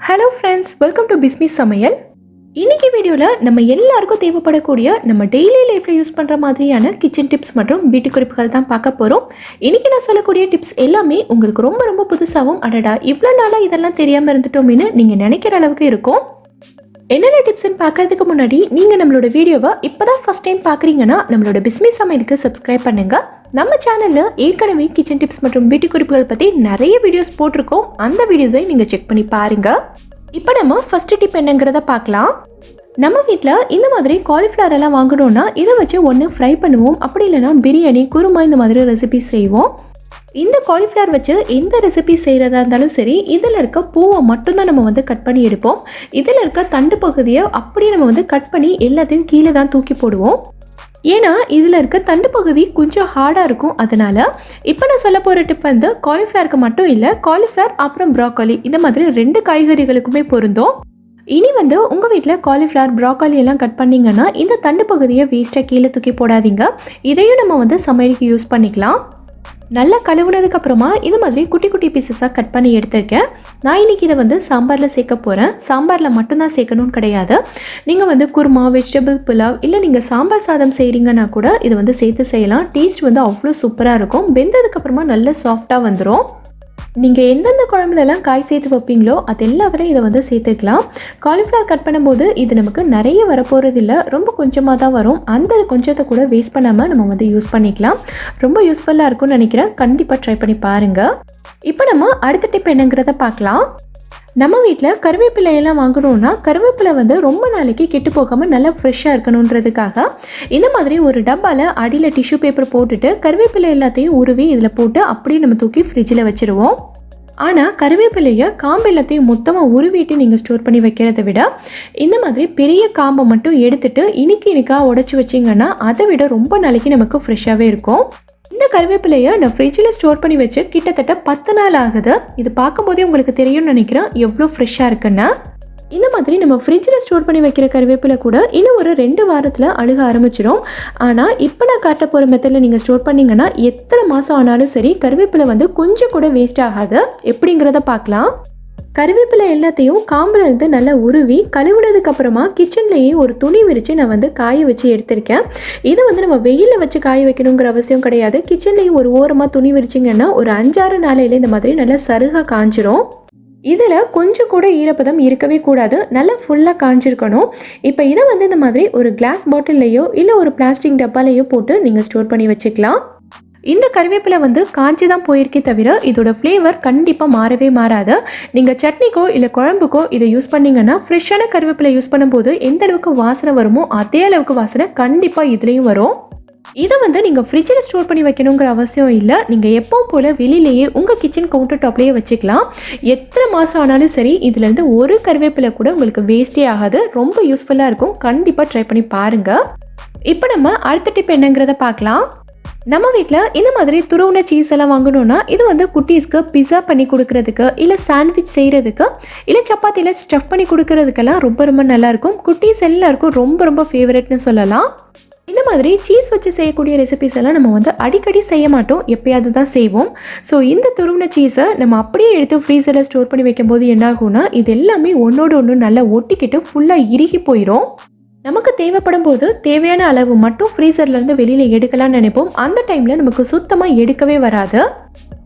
Hello friends, welcome to Bismi சமையல். இன்றைக்கி வீடியோவில் நம்ம எல்லாருக்கும் தேவைப்படக்கூடிய நம்ம டெய்லி லைஃப்பில் யூஸ் பண்ணுற மாதிரியான கிச்சன் டிப்ஸ் மற்றும் வீட்டு குறிப்புகள் தான் பார்க்க போகிறோம். இன்றைக்கி நான் சொல்லக்கூடிய டிப்ஸ் எல்லாமே உங்களுக்கு ரொம்ப ரொம்ப புதுசாகவும் அடடா இவ்வளோ நாளாக இதெல்லாம் தெரியாமல் இருந்துட்டோமேனு நீங்கள் நினைக்கிற அளவுக்கு இருக்கும். என்னென்ன டிப்ஸ்ன்னு பார்க்கறதுக்கு முன்னாடி நீங்கள் நம்மளோட வீடியோவை இப்போ தான் ஃபஸ்ட் டைம் பார்க்குறீங்கன்னா நம்மளோட பிஸ்மி சமையலுக்கு சப்ஸ்கிரைப் பண்ணுங்கள். நம்ம சேனலில் ஏற்கனவே கிச்சன் டிப்ஸ் மற்றும் வீட்டு குறிப்புகள் பற்றி நிறைய வீடியோஸ் போட்டிருக்கோம். அந்த வீடியோஸை நீங்கள் செக் பண்ணி பாருங்கள். இப்போ நம்ம ஃபஸ்ட்டு டிப் என்னங்கிறத பார்க்கலாம். நம்ம வீட்டில் இந்த மாதிரி காலிஃப்ளவர் எல்லாம் வாங்கணும்னா இதை வச்சு ஒன்று ஃப்ரை பண்ணுவோம், அப்படி இல்லைனா பிரியாணி, குருமா இந்த மாதிரி ரெசிபி செய்வோம். இந்த காலிஃப்ளவர் வச்சு எந்த ரெசிபி செய்கிறதா இருந்தாலும் சரி, இதில் இருக்க பூவை மட்டும்தான் நம்ம கட் பண்ணி எடுப்போம். இதில் இருக்க தண்டு பகுதியை அப்படியே நம்ம கட் பண்ணி எல்லாத்தையும் கீழே தான் தூக்கி போடுவோம். ஏன்னா இதில் இருக்க தண்டு பகுதி கொஞ்சம் ஹார்டாக இருக்கும். அதனால் இப்போ நான் சொல்ல போகிற டிப் காலிஃப்ளவருக்கு மட்டும் இல்லை, காலிஃப்ளவர் அப்புறம் ப்ராக்கோலி இந்த மாதிரி 2 காய்கறிகளுக்குமே பொருந்தும். இனி உங்கள் வீட்டில் காலிஃப்ளவர், ப்ராக்கோலி எல்லாம் கட் பண்ணிங்கன்னா இந்த தண்டு பகுதியை வேஸ்ட்டாக கீழே தூக்கி போடாதீங்க. இதையும் நம்ம சமையலுக்கு யூஸ் பண்ணிக்கலாம். நல்லா கழுவுனதுக்கு அப்புறமா இது மாதிரி குட்டி குட்டி பீசஸாக கட் பண்ணி எடுத்திருக்கேன். நான் இன்றைக்கி இதை சாம்பாரில் சேர்க்க போகிறேன். சாம்பாரில் மட்டும்தான் சேர்க்கணும்னு கிடையாது. நீங்கள் குருமா, வெஜிடபிள் புலாவ் இல்லை நீங்கள் சாம்பார் சாதம் செய்கிறீங்கன்னா கூட இதை சேர்த்து செய்யலாம். டேஸ்ட் அவ்வளோ சூப்பராக இருக்கும். வெந்ததுக்கப்புறமா நல்ல சாஃப்டாக வந்துடும். நீங்கள் எந்தெந்த குழம்புலலாம் காய் சேர்த்து வைப்பீங்களோ அது எல்லாத்தையும் இதை சேர்த்துக்கலாம். காலிஃப்ளவர் கட் பண்ணும்போது இது நமக்கு நிறைய வரப்போகிறது இல்லை, ரொம்ப கொஞ்சமாக தான் வரும். அந்த கொஞ்சத்தை கூட வேஸ்ட் பண்ணாமல் நம்ம யூஸ் பண்ணிக்கலாம். ரொம்ப யூஸ்ஃபுல்லாக இருக்கும்னு நினைக்கிறேன். கண்டிப்பாக ட்ரை பண்ணி பாருங்கள். இப்போ நம்ம அடுத்த டிப் என்னங்கிறத பார்க்கலாம். நம்ம வீட்டில் கருவேப்பிலையெல்லாம் வாங்கணுன்னா கருவேப்பிலை ரொம்ப நாளைக்கு கெட்டு போகாமல் நல்லா ஃப்ரெஷ்ஷாக இருக்கணுன்றதுக்காக இந்த மாதிரி ஒரு டப்பாவில் அடியில் டிஷ்யூ பேப்பர் போட்டுட்டு கருவேப்பிலை எல்லாத்தையும் உருவி இதில் போட்டு அப்படியே நம்ம தூக்கி ஃப்ரிட்ஜில் வச்சுருவோம். ஆனால் கருவேப்பிலையை காம்பு எல்லாத்தையும் மொத்தமாக உருவிட்டு நீங்கள் ஸ்டோர் பண்ணி வைக்கிறத விட இந்த மாதிரி பெரிய காம்பை மட்டும் எடுத்துகிட்டு இனிக்கா உடச்சி வச்சிங்கன்னா அதை விட ரொம்ப நாளைக்கு நமக்கு ஃப்ரெஷ்ஷாகவே இருக்கும். இந்த கருவேப்பிலையை நான் ஃப்ரிட்ஜில் ஸ்டோர் பண்ணி வச்சு கிட்டத்தட்ட 10 நாள் ஆகுது. இது பார்க்கும்போதே உங்களுக்கு தெரியும்னு நினைக்கிறேன் எவ்வளோ ஃப்ரெஷ்ஷாக இருக்குன்னு. இந்த மாதிரி நம்ம ஃப்ரிட்ஜில் ஸ்டோர் பண்ணி வைக்கிற கருவேப்பிலை கூட இன்னும் ஒரு 2 வாரத்தில் அழுக ஆரம்பிச்சிடும். ஆனால் இப்போ நான் காட்ட போகிற மெத்தடில் நீங்கள் ஸ்டோர் பண்ணிங்கன்னா எத்தனை மாதம் ஆனாலும் சரி கருவேப்பிலை கொஞ்சம் கூட வேஸ்ட் ஆகாது. எப்படிங்கிறத பார்க்கலாம். கருவேப்பிலை எல்லாத்தையும் காம்பிலேருந்து நல்லா உருவி கழுவுனதுக்கு அப்புறமா கிச்சன்லேயே ஒரு துணி விரித்து நான் காய வச்சு எடுத்திருக்கேன். இதை நம்ம வெயிலில் வச்சு காய வைக்கணுங்கிற அவசியம் கிடையாது. கிச்சன்லேயே ஒரு ஓரமாக துணி விரிச்சிங்கன்னா ஒரு 5-6 நாளையில் இந்த மாதிரி நல்லா சருகாக காஞ்சிரும். இதில் கொஞ்சம் கூட ஈரப்பதம் இருக்கவே கூடாது, நல்லா ஃபுல்லாக காஞ்சிருக்கணும். இப்போ இதை இந்த மாதிரி ஒரு கிளாஸ் பாட்டில்லையோ இல்லை ஒரு பிளாஸ்டிக் டப்பாலையோ போட்டு நீங்கள் ஸ்டோர் பண்ணி வச்சுக்கலாம். இந்த கருவேப்பிலை காஞ்சி தான் போயிருக்கே தவிர இதோட ஃப்ளேவர் கண்டிப்பாக மாறவே மாறாது. நீங்கள் சட்னிக்கோ இல்லை குழம்புக்கோ இதை யூஸ் பண்ணிங்கன்னா ஃப்ரெஷ்ஷான கருவேப்பிலை யூஸ் பண்ணும்போது எந்த அளவுக்கு வாசனை வருமோ அதே அளவுக்கு வாசனை கண்டிப்பாக இதுலேயும் வரும். இதை நீங்கள் ஃப்ரிட்ஜில் ஸ்டோர் பண்ணி வைக்கணுங்கிற அவசியம் இல்லை. நீங்கள் எப்பவும் போல் வெளியிலேயே உங்கள் கிச்சன் கவுண்டர் டாப்லேயே வச்சுக்கலாம். எத்தனை மாதம் ஆனாலும் சரி இதிலேருந்து ஒரு கருவேப்பிலை கூட உங்களுக்கு வேஸ்டே ஆகாது. ரொம்ப யூஸ்ஃபுல்லாக இருக்கும். கண்டிப்பாக ட்ரை பண்ணி பாருங்கள். இப்போ நம்ம அடுத்த டிப் என்னங்கிறத பார்க்கலாம். நம்ம வீட்டில் இந்த மாதிரி துருவுன சீஸ் எல்லாம் வாங்கணுன்னா இது குட்டீஸ்க்கு பிஸா பண்ணி கொடுக்கறதுக்கு இல்லை சாண்ட்விச் செய்கிறதுக்கு இல்லை சப்பாத்தியில் ஸ்டஃப் பண்ணி கொடுக்கறதுக்கெல்லாம் ரொம்ப ரொம்ப நல்லாயிருக்கும். குட்டீஸ் எல்லாருக்கும் ரொம்ப ரொம்ப ஃபேவரட்னு சொல்லலாம். இந்த மாதிரி சீஸ் வச்சு செய்யக்கூடிய ரெசிபிஸ் எல்லாம் நம்ம அடிக்கடி செய்ய மாட்டோம், எப்பயாவது தான் செய்வோம். ஸோ இந்த துருவின சீஸை நம்ம அப்படியே எடுத்து ஃப்ரீசரில் ஸ்டோர் பண்ணி வைக்கும்போது என்ன ஆகும்னா இது எல்லாமே ஒன்றோடு ஒன்று நல்லா ஒட்டிக்கிட்டு ஃபுல்லாக இறுகி போயிடும். நமக்கு தேவைப்படும் போது தேவையான அளவு மட்டும் ஃப்ரீசர்லேருந்து வெளியில் எடுக்கலாம்னு நினைப்போம். அந்த டைமில் நமக்கு சுத்தமாக எடுக்கவே வராது.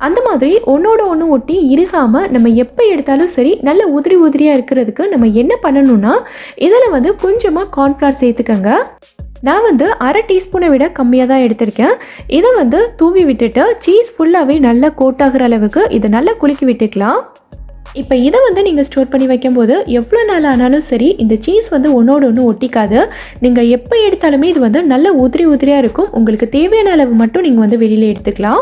அந்த மாதிரி ஒன்றோட ஒன்று ஒட்டி இறுகாமல் நம்ம எப்போ எடுத்தாலும் சரி நல்ல உதிரியாக இருக்கிறதுக்கு நம்ம என்ன பண்ணணும்னா இதில் கொஞ்சமாக கார்ன்ஃப்ளவர் சேர்த்துக்கங்க. நான் 1/2 டீஸ்பூனை விட கம்மியாக தான் எடுத்திருக்கேன். இதை தூவி விட்டுட்டு சீஸ் ஃபுல்லாகவே நல்லா கோட்டாகிற அளவுக்கு இதை நல்லா குலுக்கி விட்டுக்கலாம். இப்போ இதை நீங்கள் ஸ்டோர் பண்ணி வைக்கும்போது எவ்வளோ நாள் ஆனாலும் சரி இந்த சீஸ் ஒன்றோடு ஒன்று ஒட்டிக்காது. நீங்கள் எப்போ எடுத்தாலுமே இது நல்ல உதிரியாக இருக்கும். உங்களுக்கு தேவையான அளவு மட்டும் நீங்கள் வெளியில் எடுத்துக்கலாம்.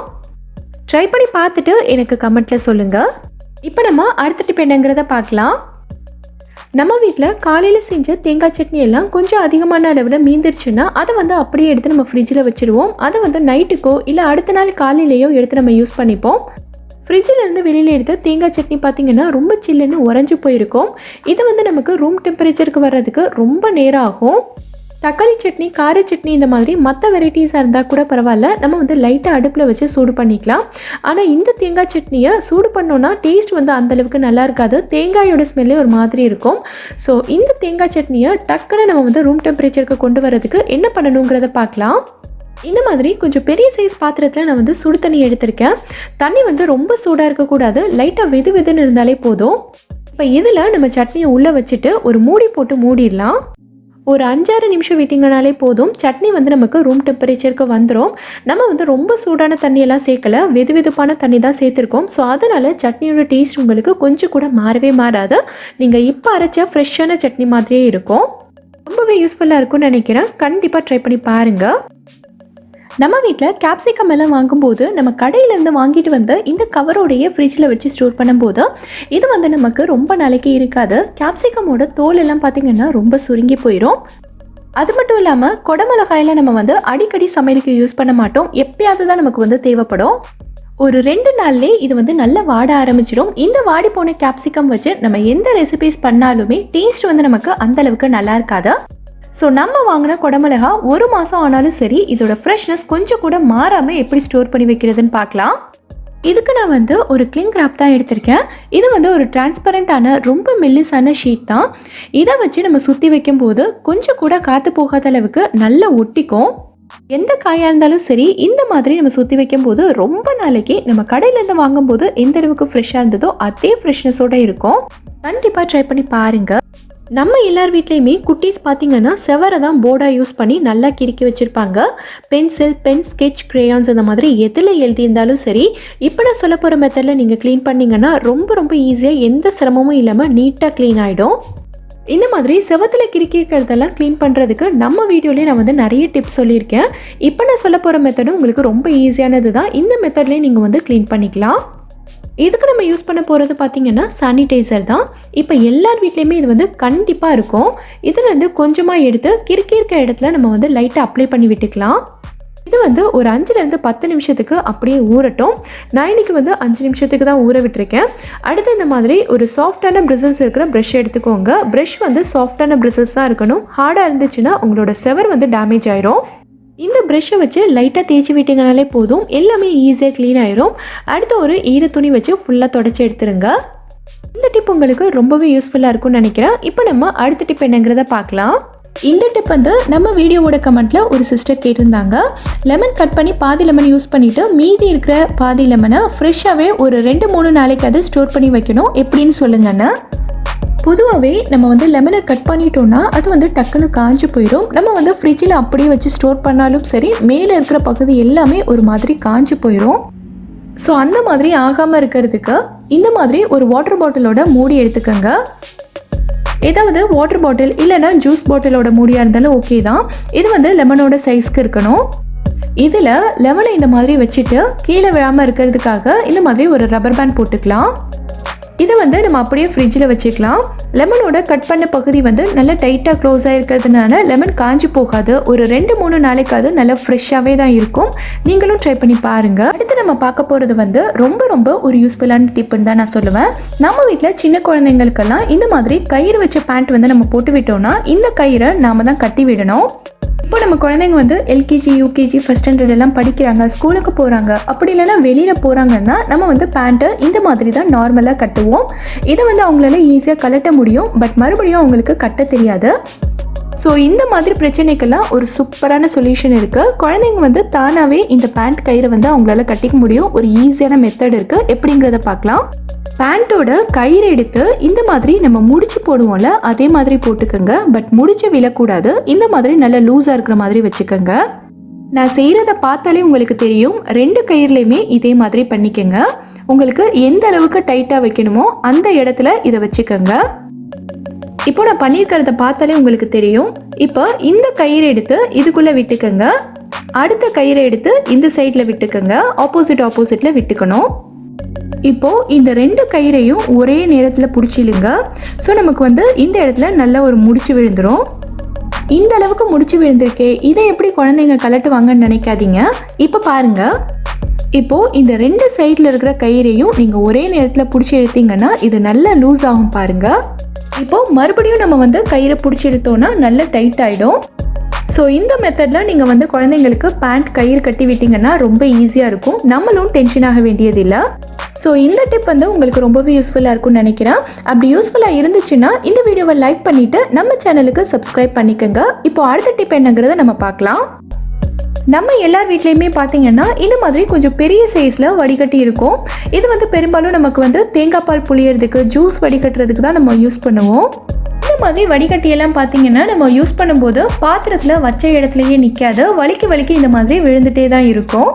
ட்ரை பண்ணி பார்த்துட்டு எனக்கு கமெண்ட்டில் சொல்லுங்கள். இப்போ நம்ம அடுத்த டிப் என்னங்கிறத பார்க்கலாம். நம்ம வீட்டில் காலையில் செஞ்ச தேங்காய் சட்னி எல்லாம் கொஞ்சம் அதிகமான அளவில் மீந்துருச்சுன்னா அதை அப்படியே எடுத்து நம்ம ஃப்ரிட்ஜில் வச்சுருவோம். அதை நைட்டுக்கோ இல்லை அடுத்த நாள் காலையிலையோ எடுத்து நம்ம யூஸ் பண்ணிப்போம். ஃப்ரிட்ஜிலேருந்து வெளியில் எடுத்து தேங்காய் சட்னி பார்த்திங்கன்னா ரொம்ப சில்லுன்னு உறைஞ்சி போயிருக்கும். இது நமக்கு ரூம் டெம்பரேச்சருக்கு வர்றதுக்கு ரொம்ப நேரம் ஆகும். தக்காளி சட்னி, கார சட்னி இந்த மாதிரி மற்ற வெரைட்டிஸாக இருந்தால் கூட பரவாயில்ல, நம்ம வந்து லைட்டாக அடுப்பில் வச்சு சூடு பண்ணிக்கலாம். ஆனால் இந்த தேங்காய் சட்னியை சூடு பண்ணோன்னா டேஸ்ட் வந்து அந்தளவுக்கு நல்லா இருக்காது. தேங்காயோட ஸ்மெல்லே ஒரு மாதிரி இருக்கும். ஸோ இந்த தேங்காய் சட்னியை டக்குன்னு நம்ம வந்து ரூம் டெம்பரேச்சருக்கு கொண்டு வரதுக்கு என்ன பண்ணணுங்கிறத பார்க்கலாம். இந்த மாதிரி கொஞ்சம் பெரிய சைஸ் பாத்திரத்தில் நான் வந்து சுடு தண்ணி எடுத்திருக்கேன். தண்ணி வந்து ரொம்ப சூடாக இருக்கக்கூடாது, லைட்டாக வெது வெதுன்னு இருந்தாலே போதும். இப்போ இதில் நம்ம சட்னியை உள்ளே வச்சுட்டு ஒரு மூடி போட்டு மூடிடலாம். ஒரு 5-6 நிமிஷம் விட்டிங்கனாலே போதும். சட்னி வந்து நமக்கு ரூம் டெம்பரேச்சருக்கு வந்துடும். நம்ம வந்து ரொம்ப சூடான தண்ணியெல்லாம் சேர்க்கலை, வெது வெதுப்பான தண்ணி தான் சேர்த்துருக்கோம். ஸோ அதனால் சட்னியோட டேஸ்ட் உங்களுக்கு கொஞ்சம் கூட மாறவே மாறாது. நீங்கள் இப்போ அரைச்ச ஃப்ரெஷ்ஷான சட்னி மாதிரியே இருக்கும். ரொம்பவே யூஸ்ஃபுல்லாக இருக்கும்னு நினைக்கிறேன். கண்டிப்பாக ட்ரை பண்ணி பாருங்கள். நம்ம வீட்டில் கேப்சிகம் எல்லாம் வாங்கும்போது நம்ம கடையிலேருந்து வாங்கிட்டு வந்து இந்த கவரோடைய ஃப்ரிட்ஜில் வச்சு ஸ்டோர் பண்ணும்போது இது வந்து நமக்கு ரொம்ப நாளைக்கு இருக்காது. கேப்சிகமோட தோல் எல்லாம் பார்த்திங்கன்னா ரொம்ப சுருங்கி போயிடும். அது மட்டும் இல்லாமல் குடமிளகாயெல்லாம் நம்ம வந்து அடிக்கடி சமையலுக்கு யூஸ் பண்ண மாட்டோம். எப்பயாவது தான் நமக்கு வந்து தேவைப்படும். ஒரு 2 நாள்லேயே இது வந்து நல்லா வாட ஆரம்பிச்சிடும். இந்த வாடி போன கேப்சிகம் வச்சு நம்ம எந்த ரெசிபிஸ் பண்ணாலுமே டேஸ்ட் வந்து நமக்கு அந்தளவுக்கு நல்லா இருக்காது. ஸோ நம்ம வாங்கின குடமிளகா 1 மாதம் ஆனாலும் சரி, இதோட ஃப்ரெஷ்னஸ் கொஞ்சம் கூட மாறாமல் எப்படி ஸ்டோர் பண்ணி வைக்கிறதுன்னு பார்க்கலாம். இதுக்கு நான் வந்து ஒரு கிளிங் ராப் தான் எடுத்திருக்கேன். இது வந்து ஒரு டிரான்ஸ்பரண்டான ரொம்ப மெல்லிசான ஷீட் தான். இதை வச்சு நம்ம சுற்றி வைக்கும்போது கொஞ்சம் கூட காற்று போகாத அளவுக்கு நல்லா ஒட்டிக்கும். எந்த காயாக இருந்தாலும் சரி இந்த மாதிரி நம்ம சுற்றி வைக்கும்போது ரொம்ப நாளைக்கு நம்ம கடையிலேருந்து வாங்கும்போது எந்த அளவுக்கு ஃப்ரெஷ்ஷாக இருந்ததோ அதே ஃப்ரெஷ்னஸோடு இருக்கும். கண்டிப்பாக ட்ரை பண்ணி பாருங்கள். நம்ம எல்லார் வீட்லேயுமே குட்டீஸ் பார்த்திங்கன்னா செவரை தான் போர்டாக யூஸ் பண்ணி நல்லா கிறுக்கி வச்சுருப்பாங்க. பென்சில், பென், ஸ்கெட்ச், கிரேயான்ஸ் அந்த மாதிரி எதில் எழுதியிருந்தாலும் சரி, இப்போ நான் சொல்ல போகிற மெத்தடில் நீங்கள் க்ளீன் பண்ணிங்கன்னா ரொம்ப ரொம்ப ஈஸியாக எந்த சிரமமும் இல்லாமல் நீட்டாக க்ளீன் ஆகிடும். இந்த மாதிரி செவத்தில் கிறுக்கி இருக்கிறதெல்லாம் க்ளீன் பண்ணுறதுக்கு நம்ம வீடியோலேயே நான் வந்து நிறைய டிப்ஸ் சொல்லியிருக்கேன். இப்போ நான் சொல்ல போகிற மெத்தடும் உங்களுக்கு ரொம்ப ஈஸியானது தான். இந்த மெத்தட்லேயே நீங்கள் வந்து க்ளீன் பண்ணிக்கலாம். இதுக்கு நம்ம யூஸ் பண்ண போகிறது பார்த்திங்கன்னா சானிடைசர் தான். இப்போ எல்லார் வீட்லேயுமே இது வந்து கண்டிப்பாக இருக்கும். இதில் வந்து கொஞ்சமாக எடுத்து கிறுக்கி இருக்க இடத்துல நம்ம வந்து லைட்டாக அப்ளை பண்ணி விட்டுக்கலாம். இது வந்து ஒரு 5-10 நிமிஷத்துக்கு அப்படியே ஊறட்டும். நான் இன்றைக்கி வந்து 5 நிமிஷத்துக்கு தான் ஊற விட்டுருக்கேன். அடுத்து இந்த மாதிரி ஒரு சாஃப்டான பிரிசல்ஸ் இருக்கிற ப்ரஷ் எடுத்துக்கோங்க. ப்ரஷ் வந்து சாஃப்டான பிரிசல்ஸ் தான் இருக்கணும். ஹார்டாக இருந்துச்சுன்னா உங்களோட செவர் வந்து டேமேஜ் ஆயிரும். இந்த ப்ரெஷ்ஷை வச்சு லைட்டாக தேய்ச்சி விட்டிங்கனாலே போதும், எல்லாமே ஈஸியாக க்ளீன் ஆயிரும். அடுத்து ஒரு ஈர துணி வச்சு ஃபுல்லாக தொடச்சி எடுத்துருங்க. இந்த டிப் உங்களுக்கு ரொம்பவே யூஸ்ஃபுல்லாக இருக்கும்னு நினைக்கிறேன். இப்போ நம்ம அடுத்த டிப் என்னங்கிறத பார்க்கலாம். இந்த டிப் வந்து நம்ம வீடியோவோட கமெண்ட்டில் ஒரு சிஸ்டர் கேட்டிருந்தாங்க. லெமன் கட் பண்ணி பாதி லெமன் யூஸ் பண்ணிவிட்டு மீதி இருக்கிற பாதி லெமனை ஃப்ரெஷ்ஷாகவே ஒரு 2-3 நாளைக்கு அதை ஸ்டோர் பண்ணி வைக்கணும், எப்படின்னு சொல்லுங்கன்னு. பொதுவாகவே நம்ம வந்து லெமனை கட் பண்ணிட்டோன்னா அது வந்து டக்குன்னு காஞ்சு போயிடும். நம்ம வந்து ஃப்ரிட்ஜில் அப்படியே வச்சு ஸ்டோர் பண்ணாலும் சரி, மேலே இருக்கிற பகுதி எல்லாமே ஒரு மாதிரி காஞ்சு போயிடும். ஸோ அந்த மாதிரி ஆகாமல் இருக்கிறதுக்கு இந்த மாதிரி ஒரு வாட்டர் பாட்டிலோட மூடி எடுத்துக்கோங்க. ஏதாவது வாட்டர் பாட்டில் இல்லைன்னா ஜூஸ் பாட்டிலோட மூடியாக இருந்தாலும் ஓகே தான். இது வந்து லெமனோட சைஸ்க்கு இருக்கணும். இதில் லெமனை இந்த மாதிரி வச்சுட்டு கீழே விழாமல் இருக்கிறதுக்காக இந்த மாதிரி ஒரு ரப்பர் பேண்ட் போட்டுக்கலாம். இதை வந்து நம்ம அப்படியே ஃப்ரிட்ஜில் வச்சுக்கலாம். லெமனோட கட் பண்ண பகுதி வந்து நல்லா டைட்டாக க்ளோஸாக இருக்கிறதுனால லெமன் காஞ்சி போகாது. ஒரு 2-3 நாளைக்காவது நல்லா ஃப்ரெஷ்ஷாகவே தான் இருக்கும். நீங்களும் ட்ரை பண்ணி பாருங்கள். அடுத்து நம்ம பார்க்க போகிறது வந்து ரொம்ப ஒரு யூஸ்ஃபுல்லான டிப்புன்னு தான் நான் சொல்லுவேன். நம்ம வீட்டில் சின்ன குழந்தைங்களுக்கெல்லாம் இந்த மாதிரி கயிறு வச்ச பேண்ட் வந்து நம்ம போட்டு விட்டோம்னா இந்த கயிறை நாம் தான் கட்டி விடணும். இப்போ நம்ம குழந்தைங்க வந்து எல்கேஜி, யூகேஜி, ஃபஸ்ட் ஸ்டாண்டர்ட் எல்லாம் படிக்கிறாங்க, ஸ்கூலுக்கு போகிறாங்க, அப்படி இல்லைன்னா வெளியில் போகிறாங்கன்னா நம்ம வந்து பேண்ட்டை இந்த மாதிரி தான் நார்மலாக கட்டுவோம். இதை வந்து அவங்களால ஈஸியாக கழட்ட முடியும், பட் மறுபடியும் அவங்களுக்கு கட்ட தெரியாது. ஸோ இந்த மாதிரி பிரச்சனைக்கெல்லாம் ஒரு சூப்பரான சொல்யூஷன் இருக்குது. குழந்தைங்க வந்து தானாகவே இந்த பேண்ட் கயிறை வந்து அவங்களால கட்டிக்க முடியும். ஒரு ஈஸியான மெத்தட் இருக்குது, எப்படிங்கிறத பார்க்கலாம். பேண்ட்டோட கயிறு எடுத்து இந்த மாதிரி நம்ம முடிச்சு போடுவோம்ல, அதே மாதிரி போட்டுக்கோங்க. பட் முடிச்சு விழக்கூடாது. இந்த மாதிரி நல்லா லூஸாக இருக்கிற மாதிரி வச்சுக்கோங்க. நான் செய்கிறத பார்த்தாலே உங்களுக்கு தெரியும். 2 கயிறுலையுமே இதே மாதிரி பண்ணிக்கோங்க. உங்களுக்கு எந்த அளவுக்கு டைட்டாக வைக்கணுமோ அந்த இடத்துல இதை வச்சுக்கோங்க. இப்போ நான் பண்ணியிருக்கிறத பார்த்தாலே உங்களுக்கு தெரியும். இப்போ இந்த கயிறு எடுத்து இதுக்குள்ளே விட்டுக்கோங்க. அடுத்த கயிறை எடுத்து இந்த சைடில் விட்டுக்கோங்க. ஆப்போசிட்டில் விட்டுக்கணும். இப்போது இந்த 2 கயிறையும் ஒரே நேரத்தில் பிடிச்சிலுங்க. ஸோ நமக்கு வந்து இந்த இடத்துல நல்ல ஒரு முடிச்சு விழுந்துடும். இந்த அளவுக்கு முடிச்சு விழுந்திருக்கே, இதை எப்படி குழந்தைங்க கலட்டுவாங்கன்னு நினைக்காதீங்க. இப்போ பாருங்கள். இப்போது இந்த 2 சைடில் இருக்கிற கயிறையும் நீங்கள் ஒரே நேரத்தில் பிடிச்சி எடுத்தீங்கன்னா இது நல்லா லூஸ் ஆகும் பாருங்கள். இப்போது மறுபடியும் நம்ம வந்து கயிறை பிடிச்சி எடுத்தோன்னா நல்லா டைட் ஆகிடும். ஸோ இந்த மெத்தடில் நீங்கள் வந்து குழந்தைங்களுக்கு பேண்ட் கயிறு கட்டி விட்டிங்கன்னா ரொம்ப ஈஸியாக இருக்கும், நம்மளும் டென்ஷன் ஆக வேண்டியதில்லை. ஸோ இந்த டிப் வந்து உங்களுக்கு ரொம்பவே யூஸ்ஃபுல்லாக இருக்கும்னு நினைக்கிறேன். அப்படி யூஸ்ஃபுல்லாக இருந்துச்சுன்னா இந்த வீடியோவை லைக் பண்ணிவிட்டு நம்ம சேனலுக்கு சப்ஸ்கிரைப் பண்ணிக்கோங்க. இப்போ அடுத்த டிப் என்னங்கிறத நம்ம பார்க்கலாம். நம்ம எல்லார் வீட்லேயுமே பார்த்தீங்கன்னா இந்த மாதிரி கொஞ்சம் பெரிய சைஸில் வடிகட்டி இருக்கும். இது வந்து பெரும்பாலும் நமக்கு வந்து தேங்காய் பால் புளியறதுக்கு, ஜூஸ் வடிகட்டுறதுக்கு தான் நம்ம யூஸ் பண்ணுவோம். இந்த மாதிரி வடிகட்டியெல்லாம் பார்த்தீங்கன்னா நம்ம யூஸ் பண்ணும்போது பாத்திரத்தில் வச்ச இடத்துலையே நிற்காது, வலிக்கு இந்த மாதிரி விழுந்துட்டே தான் இருக்கும்.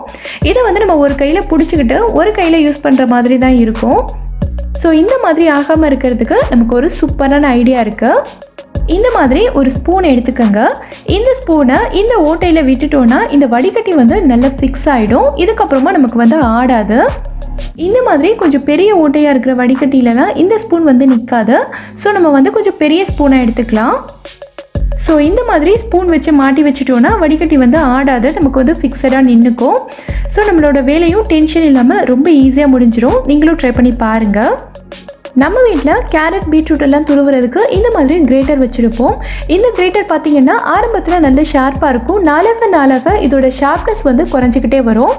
இதை வந்து நம்ம ஒரு கையில் பிடிச்சிக்கிட்டு ஒரு கையில் யூஸ் பண்ணுற மாதிரி தான் இருக்கும். ஸோ இந்த மாதிரி ஆகாமல் இருக்கிறதுக்கு நமக்கு ஒரு சூப்பரான ஐடியா இருக்குது. இந்த மாதிரி ஒரு ஸ்பூன் எடுத்துக்கோங்க. இந்த ஸ்பூனை இந்த ஓட்டையில் விட்டுட்டோன்னா இந்த வடிகட்டி வந்து நல்லா ஃபிக்ஸ் ஆகிடும். இதுக்கப்புறமா நமக்கு வந்து ஆடாது. இந்த மாதிரி கொஞ்சம் பெரிய ஓட்டையாக இருக்கிற வடிகட்டிலலாம் இந்த ஸ்பூன் வந்து நிற்காது. ஸோ நம்ம வந்து கொஞ்சம் பெரிய ஸ்பூனாக எடுத்துக்கலாம். ஸோ இந்த மாதிரி ஸ்பூன் வச்சு மாட்டி வச்சுட்டோன்னா வடிகட்டி வந்து ஆடாது, நமக்கு வந்து ஃபிக்ஸடாக நின்றுக்கும். ஸோ நம்மளோட வேலையும் டென்ஷன் இல்லாமல் ரொம்ப ஈஸியாக முடிஞ்சிடும். நீங்களும் ட்ரை பண்ணி பாருங்கள். நம்ம வீட்டில் கேரட், பீட்ரூட் எல்லாம் துருவுறதுக்கு இந்த மாதிரி கிரேட்டர் வச்சுருப்போம். இந்த கிரேட்டர் பார்த்திங்கன்னா ஆரம்பத்தில் நல்ல ஷார்ப்பாக இருக்கும். நாளாக இதோட ஷார்ப்னஸ் வந்து குறைஞ்சிக்கிட்டே வரும்.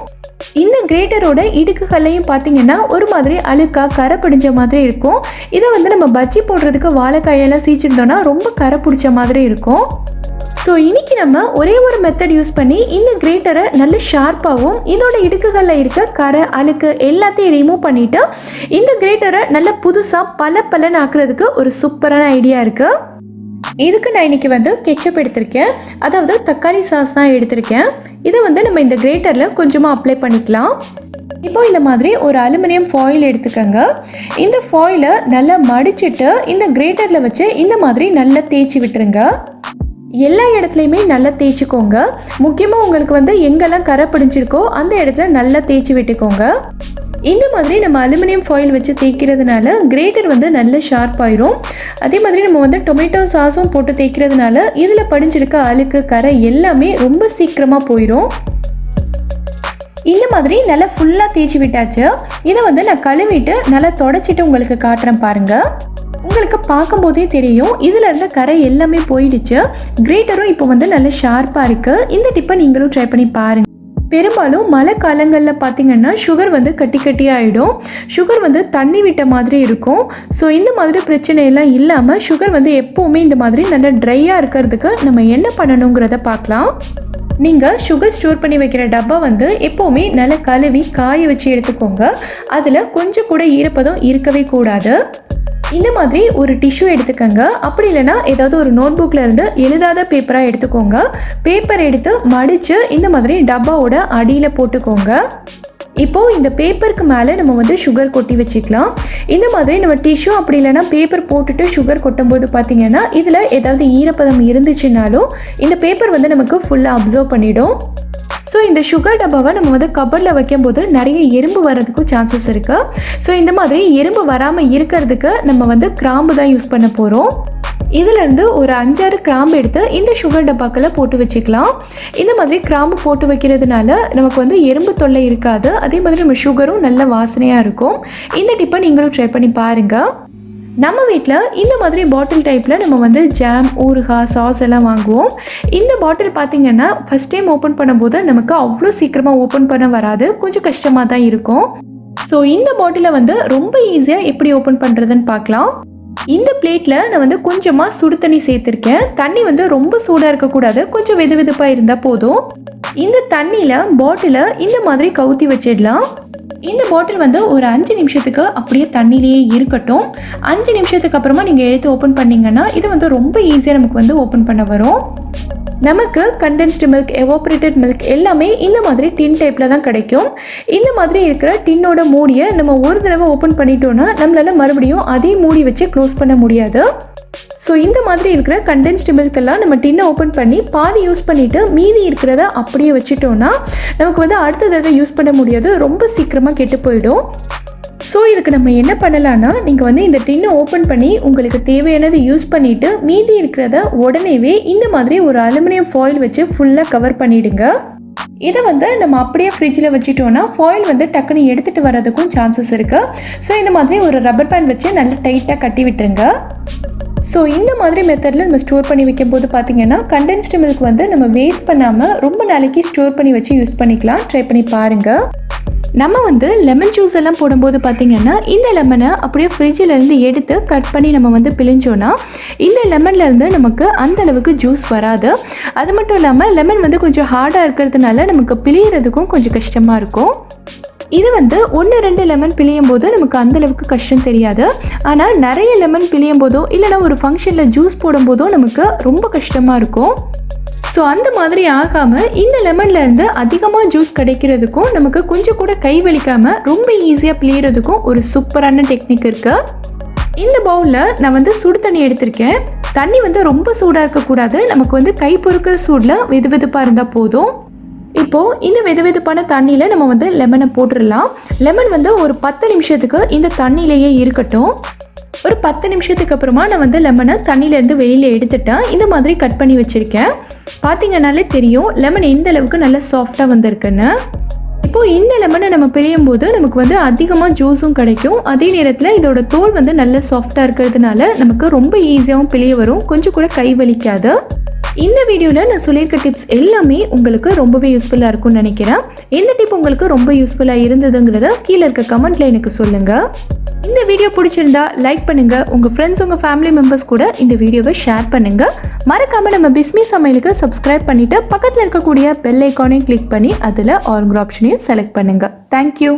இந்த கிரேட்டரோட இடுக்குகள்லையும் பார்த்திங்கன்னா ஒரு மாதிரி அழுக்காக கரை பிடிச்ச மாதிரி இருக்கும். இதை வந்து நம்ம பஜ்ஜி போடுறதுக்கு வாழைக்காயெல்லாம் சீச்சிருந்தோன்னா ரொம்ப கரை பிடிச்ச மாதிரி இருக்கும். ஸோ இன்றைக்கி நம்ம ஒரே ஒரு மெத்தட் யூஸ் பண்ணி இந்த கிரேட்டரை நல்ல ஷார்ப்பாகவும் இதோட இடுக்குகளில் இருக்க கரை, அழுக்கு எல்லாத்தையும் ரிமூவ் பண்ணிவிட்டு இந்த கிரேட்டரை நல்ல புதுசாக பலன்னு ஆக்குறதுக்கு ஒரு சூப்பரான ஐடியா இருக்குது. இதுக்கு நான் இன்றைக்கி வந்து கெச்சப் எடுத்திருக்கேன், அதாவது தக்காளி சாஸ் தான் எடுத்திருக்கேன். இதை வந்து நம்ம இந்த கிரேட்டரில் கொஞ்சமாக அப்ளை பண்ணிக்கலாம். இப்போ இந்த மாதிரி ஒரு அலுமினியம் ஃபாயில் எடுத்துக்கோங்க. இந்த ஃபாயிலை நல்லா மடிச்சிட்டு இந்த கிரேட்டரில் வச்சு இந்த மாதிரி நல்லா தேய்ச்சி விட்டுருங்க. எல்லா இடத்துலையுமே நல்லா தேய்ச்சிக்கோங்க. முக்கியமாக உங்களுக்கு வந்து எங்கெல்லாம் கரை பிடிச்சிருக்கோ அந்த இடத்துல நல்லா தேய்ச்சி விட்டுக்கோங்க. இந்த மாதிரி நம்ம அலுமினியம் ஃபாயில் வச்சு தேய்க்கிறதுனால கிரேட்டர் வந்து நல்ல ஷார்ப் ஆயிரும். அதே மாதிரி நம்ம வந்து டொமேட்டோ சாஸும் போட்டு தேய்க்கிறதுனால இதில் படிஞ்சிருக்க அழுக்கு, கரை எல்லாமே ரொம்ப சீக்கிரமாக போயிடும். இந்த மாதிரி நல்லா ஃபுல்லாக தேய்ச்சி விட்டாச்சு. இதை வந்து நான் கழுவிட்டு நல்லா தொடச்சிட்டு உங்களுக்கு காட்டுறேன் பாருங்கள். உங்களுக்கு பார்க்கும்போதே தெரியும் இதில் இருந்த கரை எல்லாமே போயிடுச்சு. கிரேட்டரும் இப்போ வந்து நல்ல ஷார்ப்பாக இருக்குது. இந்த டிப்பை நீங்களும் ட்ரை பண்ணி பாருங்கள். பெரும்பாலும் மழை காலங்களில் பார்த்திங்கன்னா சுகர் வந்து கட்டி ஆகிடும். சுகர் வந்து தண்ணி விட்ட மாதிரி இருக்கும். ஸோ இந்த மாதிரி பிரச்சனையெல்லாம் இல்லாமல் சுகர் வந்து எப்போவுமே இந்த மாதிரி நல்லா ட்ரையாக இருக்கிறதுக்கு நம்ம என்ன பண்ணணுங்கிறத பார்க்கலாம். நீங்கள் சுகர் ஸ்டோர் பண்ணி வைக்கிற டப்பா வந்து எப்போவுமே நல்லா கழுவி காய வச்சு எடுத்துக்கோங்க. அதில் கொஞ்சம் கூட ஈரப்பதம் இருக்கவே கூடாது. இந்த மாதிரி ஒரு டிஷ்யூ எடுத்துக்கோங்க. அப்படி இல்லைனா ஏதாவது ஒரு நோட் புக்கில் இருந்து எழுதாத பேப்பராக எடுத்துக்கோங்க. பேப்பர் எடுத்து மடித்து இந்த மாதிரி டப்பாவோட அடியில் போட்டுக்கோங்க. இப்போது இந்த பேப்பருக்கு மேலே நம்ம வந்து சுகர் கொட்டி வச்சுக்கலாம். இந்த மாதிரி நம்ம டிஷ்யூ அப்படி இல்லைனா பேப்பர் போட்டுட்டு சுகர் கொட்டும்போது பார்த்திங்கன்னா இதில் ஏதாவது ஈரப்பதம் இருந்துச்சுனாலும் இந்த பேப்பர் வந்து நமக்கு ஃபுல்லாக அப்சர்வ் பண்ணிடும். ஸோ இந்த சுகர் டப்பாவை நம்ம வந்து கபரில் வைக்கும்போது நிறைய எறும்பு வர்றதுக்கும் சான்சஸ் இருக்குது. ஸோ இந்த மாதிரி எறும்பு வராமல் இருக்கிறதுக்கு நம்ம வந்து கிராம்பு தான் யூஸ் பண்ண போகிறோம். இதிலேருந்து ஒரு 5-6 கிராம்பு எடுத்து இந்த சுகர் டப்பாக்களை போட்டு வச்சுக்கலாம். இந்த மாதிரி கிராம்பு போட்டு வைக்கிறதுனால நமக்கு வந்து எறும்பு தொல்லை இருக்காது. அதே மாதிரி நம்ம சுகரும் நல்ல வாசனையாக இருக்கும். இந்த டிப்பை நீங்களும் ட்ரை பண்ணி பாருங்கள். நம்ம வீட்டில் இந்த மாதிரி பாட்டில் டைப்பில் நம்ம வந்து ஜாம், ஊறுகாய், சாஸ் எல்லாம் வாங்குவோம். இந்த பாட்டில் பார்த்திங்கன்னா ஃபஸ்ட் டைம் ஓப்பன் பண்ணும்போது நமக்கு அவ்வளோ சீக்கிரமாக ஓப்பன் பண்ண வராது, கொஞ்சம் கஷ்டமாக தான் இருக்கும். ஸோ இந்த பாட்டிலை வந்து ரொம்ப ஈஸியாக எப்படி ஓப்பன் பண்ணுறதுன்னு பார்க்கலாம். இந்த பிளேட்டில் நான் வந்து கொஞ்சமாக சுடு தண்ணி சேர்த்துருக்கேன். தண்ணி வந்து ரொம்ப சூடாக இருக்கக்கூடாது, கொஞ்சம் வெதுவெதுப்பாக இருந்தால் போதும். இந்த தண்ணியில் பாட்டிலை இந்த மாதிரி கவுத்தி வச்சிடலாம். இந்த பாட்டில் வந்து ஒரு 5 நிமிஷத்துக்கு அப்படியே தண்ணியிலேயே இருக்கட்டும். 5 நிமிஷத்துக்கு அப்புறமா நீங்கள் எடுத்து ஓப்பன் பண்ணிங்கன்னா இது வந்து ரொம்ப ஈஸியாக நமக்கு வந்து ஓப்பன் பண்ண வரும். நமக்கு கண்டென்ஸ்டு மில்க், எவாப்ரேட்டட் மில்க் எல்லாமே இந்த மாதிரி டின் டைப்பில் தான் கிடைக்கும். இந்த மாதிரி இருக்கிற டின்னோட மூடியை நம்ம ஒரு தடவை ஓப்பன் பண்ணிட்டோன்னா நம்மளால் மறுபடியும் அதே மூடி வச்சு க்ளோஸ் பண்ண முடியாது. ஸோ இந்த மாதிரி இருக்கிற கண்டென்ஸ்டு மில்கெல்லாம் நம்ம டின்னை ஓப்பன் பண்ணி பாதி யூஸ் பண்ணிவிட்டு மீதி இருக்கிறத அப்படியே வச்சுட்டோன்னா நமக்கு வந்து அடுத்த தடவை யூஸ் பண்ண முடியாது, ரொம்ப சீக்கிரமாக கெட்டு போயிடும். ஸோ இதுக்கு நம்ம என்ன பண்ணலான்னா, நீங்கள் வந்து இந்த டின்னை ஓப்பன் பண்ணி உங்களுக்கு தேவையானதை யூஸ் பண்ணிவிட்டு மீதி இருக்கிறத உடனேவே இந்த மாதிரி ஒரு அலுமினியம் ஃபாயில் வச்சு ஃபுல்லாக கவர் பண்ணிவிடுங்க. இதை வந்து நம்ம அப்படியே ஃப்ரிட்ஜில் வச்சுட்டோன்னா ஃபாயில் வந்து டக்குன்னு எடுத்துகிட்டு வர்றதுக்கும் சான்சஸ் இருக்குது. ஸோ இந்த மாதிரி ஒரு ரப்பர் பேண்ட் வச்சு நல்லா டைட்டாக கட்டி விட்டுருங்க. ஸோ இந்த மாதிரி மெத்தடில் நம்ம ஸ்டோர் பண்ணி வைக்கும்போது பார்த்திங்கன்னா கண்டென்ஸ்டு மில்க் வந்து நம்ம வேஸ்ட் பண்ணாமல் ரொம்ப நாளைக்கு ஸ்டோர் பண்ணி வச்சு யூஸ் பண்ணிக்கலாம். ட்ரை பண்ணி பாருங்கள். நம்ம வந்து லெமன் ஜூஸ் எல்லாம் போடும்போது பார்த்திங்கன்னா இந்த லெமனை அப்படியே ஃப்ரிட்ஜிலேருந்து எடுத்து கட் பண்ணி நம்ம வந்து பிழிஞ்சோன்னா இந்த லெமன்லேருந்து நமக்கு அந்த அளவுக்கு ஜூஸ் வராது. அது மட்டும் இல்லாமல் லெமன் வந்து கொஞ்சம் ஹார்டாக இருக்கிறதுனால நமக்கு பிழியறதுக்கும் கொஞ்சம் கஷ்டமாக இருக்கும். இது வந்து 1-2 லெமன் பிழியும் போது நமக்கு அந்தளவுக்கு கஷ்டம் தெரியாது. ஆனால் நிறைய லெமன் பிழியும் போதோ இல்லைனா ஒரு ஃபங்க்ஷனில் ஜூஸ் போடும்போதோ நமக்கு ரொம்ப கஷ்டமாக இருக்கும். ஸோ அந்த மாதிரி ஆகாமல் இந்த லெமன்லேருந்து அதிகமாக ஜூஸ் கிடைக்கிறதுக்கும் நமக்கு கொஞ்சம் கூட கை வலிக்காமல் ரொம்ப ஈஸியாக பிழியறதுக்கும் ஒரு சூப்பரான டெக்னிக் இருக்குது. இந்த பவுலில் நான் வந்து சுடு தண்ணி எடுத்திருக்கேன். தண்ணி வந்து ரொம்ப சூடாக இருக்கக்கூடாது. நமக்கு வந்து கை பொறுக்கிற சூடில் வெதுவெதுப்பாக இருந்தால் போதும். இப்போது இந்த வெதுவெதுப்பான தண்ணியில் நம்ம வந்து லெமனை போட்டுடலாம். லெமன் வந்து ஒரு 10 நிமிஷத்துக்கு இந்த தண்ணியிலேயே இருக்கட்டும். ஒரு 10 நிமிஷத்துக்கு அப்புறமா நான் வந்து லெமனை தண்ணியிலேருந்து வெளியில் எடுத்துட்டேன். இந்த மாதிரி கட் பண்ணி வச்சுருக்கேன். பார்த்தீங்கன்னாலே தெரியும் லெமன் எந்த அளவுக்கு நல்லா சாஃப்டாக வந்திருக்குன்னு. இப்போது இந்த லெமனை நம்ம பிழியும் போது நமக்கு வந்து அதிகமாக ஜூஸும் கிடைக்கும். அதே நேரத்தில் இதோட தோல் வந்து நல்ல சாஃப்டாக இருக்கிறதுனால நமக்கு ரொம்ப ஈஸியாகவும் பிழிய வரும். கொஞ்சம் கூட கை வலிக்காது. இந்த வீடியோவில் நான் சொல்லியிருக்க டிப்ஸ் எல்லாமே உங்களுக்கு ரொம்பவே யூஸ்ஃபுல்லாக இருக்கும்னு நினைக்கிறேன். எந்த டிப் உங்களுக்கு ரொம்ப யூஸ்ஃபுல்லாக இருந்ததுங்கிறத கீழே இருக்க கமெண்ட்டில் எனக்கு சொல்லுங்கள். இந்த வீடியோ பிடிச்சிருந்தா லைக் பண்ணுங்கள். உங்கள் ஃப்ரெண்ட்ஸ் உங்கள் ஃபேமிலி மெம்பர்ஸ் கூட இந்த வீடியோவை ஷேர் பண்ணுங்கள். மறக்காமல் நம்ம பிஸ்மி சமையலுக்கு சப்ஸ்கிரைப் பண்ணிவிட்டு பக்கத்தில் இருக்கக்கூடிய பெல் ஐக்கானையும் கிளிக் பண்ணி அதில் ஆல்ங்கிற ஆப்ஷனையும் செலக்ட் பண்ணுங்கள். தேங்க்யூ.